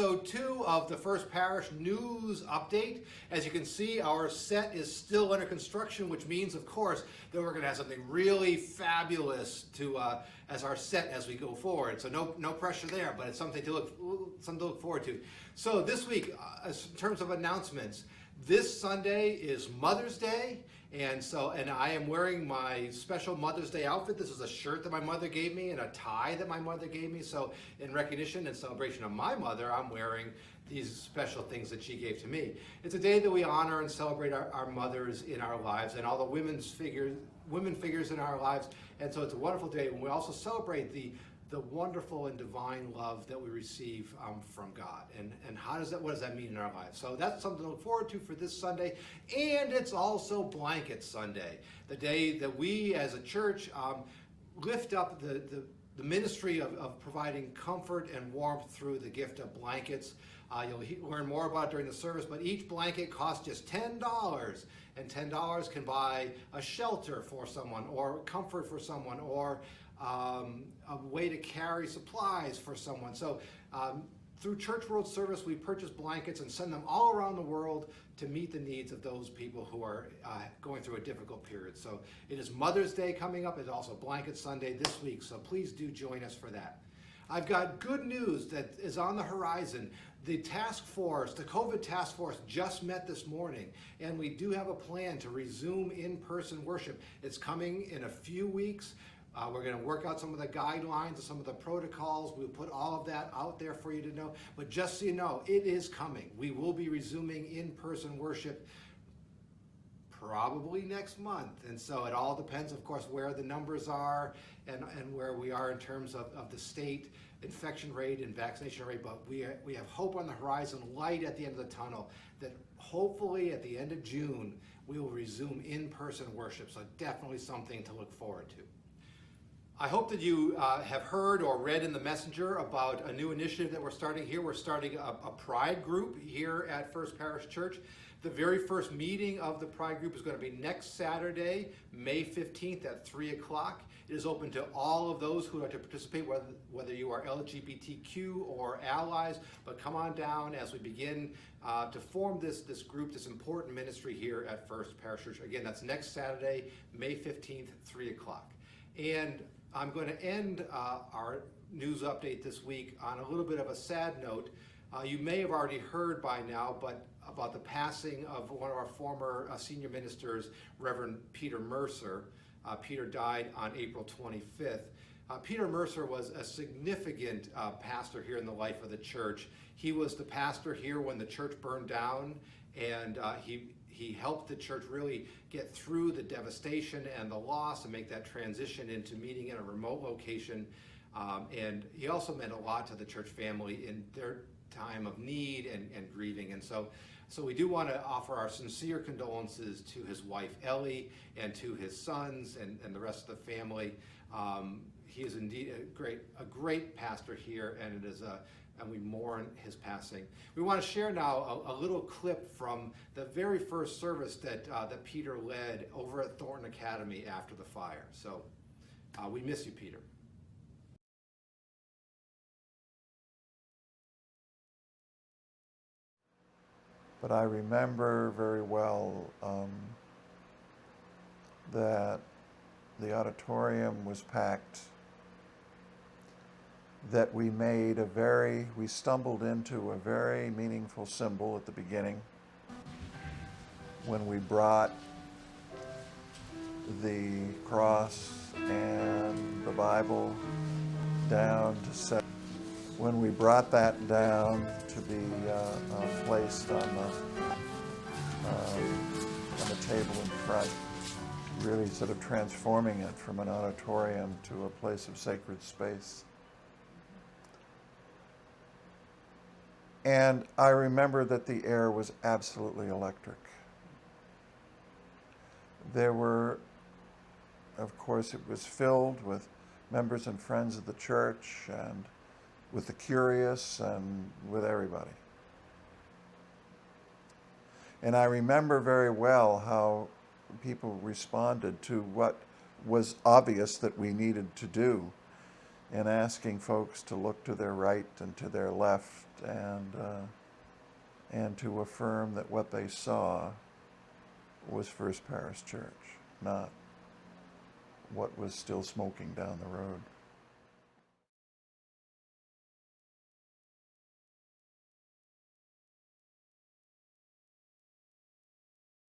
episode 2 of the First Parish News Update. As you can see, our set is still under construction, which means, of course, that we're going to have something really fabulous as our set as we go forward. So no pressure there, but it's something to look forward to. So this week, in terms of announcements, this Sunday is Mother's Day. And I am wearing my special Mother's Day outfit. This is a shirt that my mother gave me and a tie that my mother gave me. So in recognition and celebration of my mother, I'm wearing these special things that she gave to me. It's a day that we honor and celebrate our mothers in our lives and all the women figures in our lives. And so it's a wonderful day when we also celebrate the wonderful and divine love that we receive from God. And what does that mean in our lives? So that's something to look forward to for this Sunday. And it's also Blanket Sunday, the day that we as a church lift up the ministry of providing comfort and warmth through the gift of blankets. You'll learn more about it during the service, but each blanket costs just $10, and $10 can buy a shelter for someone, or comfort for someone, or a way to carry supplies for someone. So through Church World Service, we purchase blankets and send them all around the world to meet the needs of those people who are going through a difficult period. So it is Mother's Day coming up. It's also Blanket Sunday this week, so please do join us for that. I've got good news that is on the horizon. The COVID task force just met this morning, and we do have a plan to resume in-person worship. It's coming in a few weeks. We're going to work out some of the guidelines and some of the protocols. We'll put all of that out there for you to know. But just so you know, it is coming. We will be resuming in-person worship probably next month. And so it all depends, of course, where the numbers are and where we are in terms of the state infection rate and vaccination rate. But we have hope on the horizon, light at the end of the tunnel, that hopefully at the end of June, we will resume in-person worship. So definitely something to look forward to. I hope that you have heard or read in the Messenger about a new initiative that we're starting here. We're starting a Pride group here at First Parish Church. The very first meeting of the Pride group is going to be next Saturday, May 15th at 3 o'clock. It is open to all of those who would like to participate, whether you are LGBTQ or allies, but come on down as we begin to form this group, this important ministry here at First Parish Church. Again, that's next Saturday, May 15th, 3 o'clock. And I'm going to end our news update this week on a little bit of a sad note. You may have already heard by now, but about the passing of one of our former senior ministers, Rev Peter Mercer. Peter died on April 25th. Peter Mercer was a significant pastor here in the life of the church. He was the pastor here when the church burned down, and he helped the church really get through the devastation and the loss and make that transition into meeting in a remote location. And he also meant a lot to the church family in their time of need and grieving. And so we do want to offer our sincere condolences to his wife, Ellie, and to his sons and the rest of the family. He is indeed a great pastor here, and and we mourn his passing. We want to share now a little clip from the very first service that Peter led over at Thornton Academy after the fire. So we miss you, Peter. But I remember very well that the auditorium was packed, that we stumbled into a very meaningful symbol at the beginning when we brought the cross and the Bible down to set. When we brought that down to be placed on the table in front, really sort of transforming it from an auditorium to a place of sacred space. And I remember that the air was absolutely electric. There were, of course, it was filled with members and friends of the church and with the curious and with everybody. And I remember very well how people responded to what was obvious that we needed to do, in asking folks to look to their right and to their left and to affirm that what they saw was First Parish Church, not what was still smoking down the road.